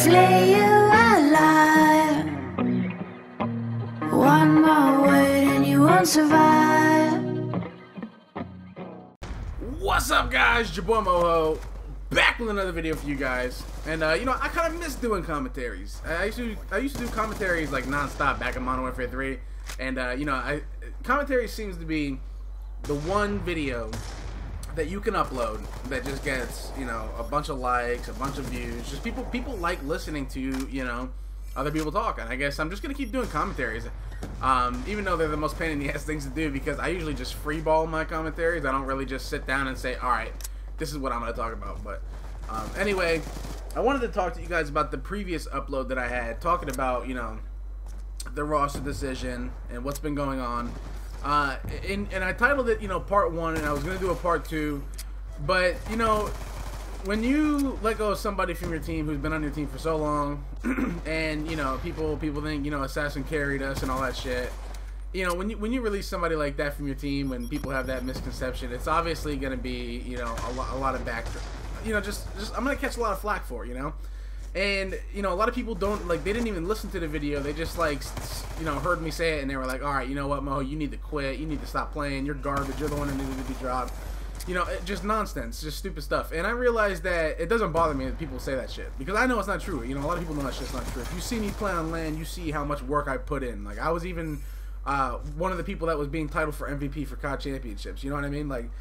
flay you alive. One more word and you won't survive. What's up, guys? Your boy Moho, back with another video for you guys. And you know, I kind of miss doing commentaries. I used to do commentaries like non-stop back in Modern Warfare 3, and you know, commentary seems to be the one video that you can upload that just gets, you know, a bunch of likes, a bunch of views. Just people like listening to, you know, other people talk. And I guess I'm just gonna keep doing commentaries, even though they're the most pain in the ass things to do, because I usually just freeball my commentaries. I don't really just sit down and say, all right, this is what I'm gonna talk about. But anyway, I wanted to talk to you guys about the previous upload that I had, talking about, you know, the roster decision and what's been going on. And I titled it, you know, part 1, and I was going to do a part 2, but, you know, when you let go of somebody from your team who's been on your team for so long, and, you know, people think, you know, Assassin carried us and all that shit, you know, when you release somebody like that from your team, when people have that misconception, it's obviously going to be, you know, a lot of you know, just I'm going to catch a lot of flack for it, you know. And, you know, a lot of people don't, like, they didn't even listen to the video. They just, like, you know, heard me say it, and they were like, all right, you know what, Moho, you need to quit. You need to stop playing. You're garbage. You're the one that needed to be dropped. You know, just nonsense. Just stupid stuff. And I realized that it doesn't bother me that people say that shit, because I know it's not true. You know, a lot of people know that shit's not true. If you see me play on LAN, you see how much work I put in. Like, I was even one of the people that was being titled for MVP for COD Championships. You know what I mean? Like,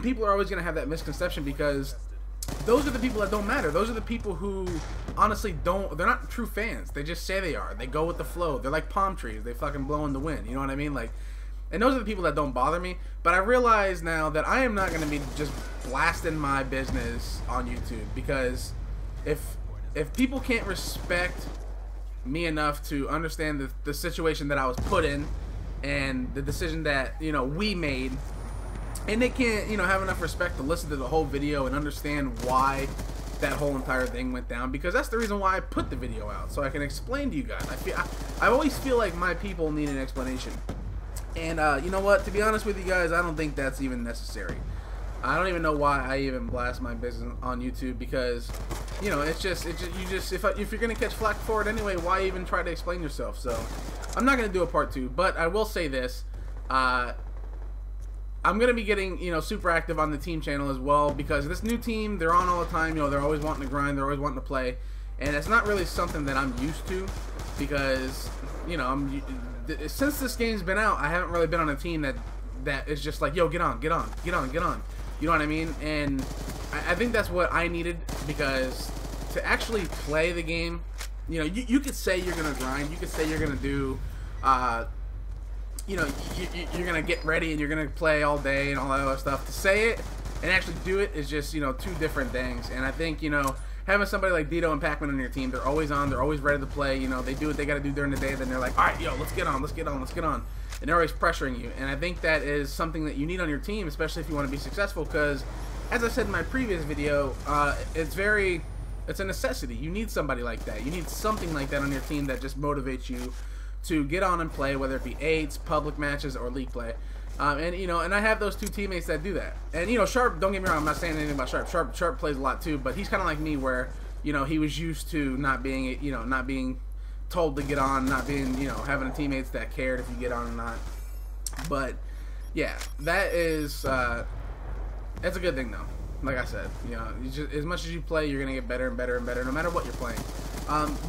people are always going to have that misconception, because those are the people that don't matter. Those are the people who honestly they're not true fans. They just say they are. They go with the flow. They're like palm trees. They fucking blow in the wind. You know what I mean? Like, and those are the people that don't bother me. But I realize now that I am not going to be just blasting my business on YouTube, because if people can't respect me enough to understand the situation that I was put in and the decision that, you know, we made, and they can't, you know, have enough respect to listen to the whole video and understand why that whole entire thing went down, because that's the reason why I put the video out, so I can explain to you guys. I always feel like my people need an explanation, and you know what? To be honest with you guys, I don't think that's even necessary. I don't even know why I even blast my business on YouTube, because, you know, it's just if you're gonna catch flack for it anyway, why even try to explain yourself? So I'm not gonna do a part 2, but I will say this. I'm going to be getting, you know, super active on the team channel as well, because this new team, they're on all the time. You know, they're always wanting to grind, they're always wanting to play, and it's not really something that I'm used to, because, you know, since this game's been out, I haven't really been on a team that is just like, yo, get on. You know what I mean? And I think that's what I needed, because to actually play the game, you know, you could say you're going to grind, you could say you're going to do, you know, you're going to get ready and you're going to play all day and all that other stuff. To say it and actually do it is just, you know, two different things. And I think, you know, having somebody like Dito and Pac-Man on your team, they're always on, they're always ready to play. You know, they do what they got to do during the day, then they're like, all right, yo, let's get on. And they're always pressuring you. And I think that is something that you need on your team, especially if you want to be successful, because, as I said in my previous video, it's a necessity. You need somebody like that. You need something like that on your team that just motivates you to get on and play, whether it be 8s, public matches, or league play. And, you know, and I have those two teammates that do that. And, you know, Sharp, don't get me wrong, I'm not saying anything about Sharp. Sharp plays a lot too, but he's kind of like me, where, you know, he was used to not being, you know, not being told to get on, not being, you know, having teammates that cared if you get on or not. But yeah, that is that's a good thing though. Like I said, you know, as much as you play, you're gonna get better and better and better, no matter what you're playing.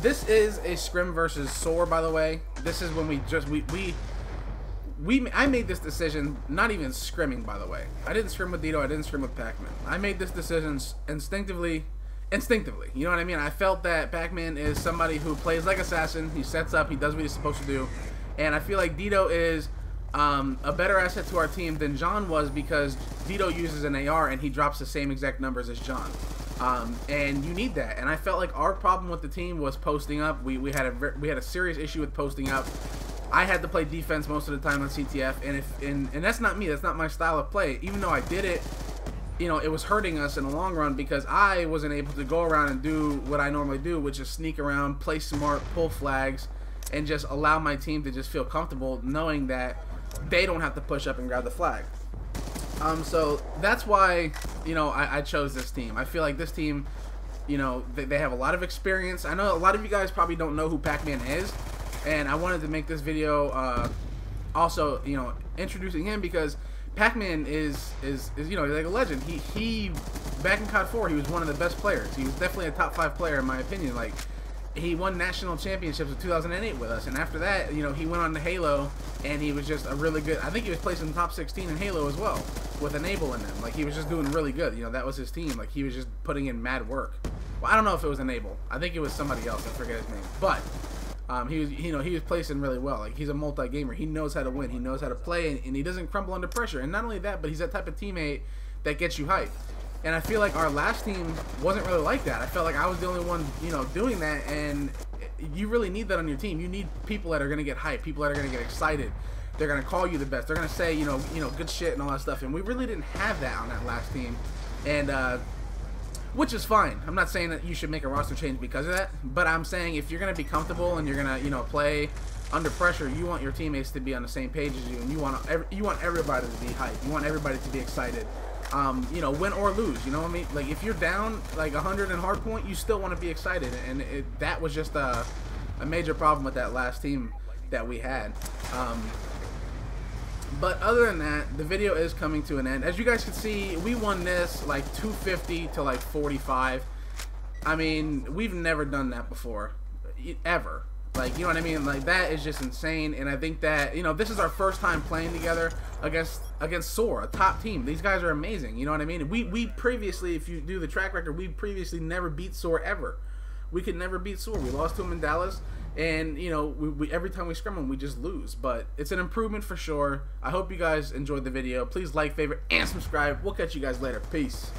This is a scrim versus SoaR, by the way. This is when I made this decision, not even scrimming, by the way. I didn't scrim with Dito, I didn't scrim with Pac-Man. I made this decision instinctively. You know what I mean? I felt that Pac-Man is somebody who plays like Assassin. He sets up, he does what he's supposed to do, and I feel like Dito is a better asset to our team than John was, because Dito uses an AR and he drops the same exact numbers as John. And you need that. And I felt like our problem with the team was posting up. We had a serious issue with posting up. I had to play defense most of the time on CTF, and that's not me. That's not my style of play. Even though I did it, you know, it was hurting us in the long run, because I wasn't able to go around and do what I normally do, which is sneak around, play smart, pull flags, and just allow my team to just feel comfortable knowing that they don't have to push up and grab the flag. So that's why, you know, I chose this team. I feel like this team You know, they have a lot of experience. I know a lot of you guys probably don't know who Pac-Man is, and I wanted to make this video also, you know, introducing him, because Pac-Man is you know, like a legend. He back in COD 4, he was one of the best players. He was definitely a top 5 player in my opinion. Like, he won national championships in 2008 with us, and after that, you know, he went on to Halo, and he was just a really good. I think he was placed in the top 16 in Halo as well, with Enable in them. Like, he was just doing really good. You know, that was his team. Like, he was just putting in mad work. Well, I don't know if it was Enable. I think it was somebody else. I forget his name. But he was, you know, he was placing really well. Like, he's a multi-gamer. He knows how to win. He knows how to play, and he doesn't crumble under pressure. And not only that, but he's that type of teammate that gets you hyped. And I feel like our last team wasn't really like that. I felt like I was the only one, you know, doing that, and you really need that on your team. You need people that are going to get hyped, people that are going to get excited. They're going to call you the best. They're going to say, you know, good shit and all that stuff. And we really didn't have that on that last team. And which is fine. I'm not saying that you should make a roster change because of that, but I'm saying if you're going to be comfortable and you're going to, you know, play under pressure, you want your teammates to be on the same page as you, and you want everybody to be hyped. You want everybody to be excited. You know, win or lose, you know what I mean? Like, if you're down like 100 in hardpoint, you still want to be excited, and that was just a major problem with that last team that we had. But other than that, the video is coming to an end. As you guys can see, we won this like 250 to like 45. I mean, we've never done that before, ever. Like, you know what I mean? Like, that is just insane. And I think that, you know, this is our first time playing together against SoaR, a top team. These guys are amazing. You know what I mean? We previously, if you do the track record, we previously never beat SoaR ever. We could never beat SoaR. We lost to them in Dallas. And, you know, we every time we scrim them, we just lose. But it's an improvement for sure. I hope you guys enjoyed the video. Please like, favorite, and subscribe. We'll catch you guys later. Peace.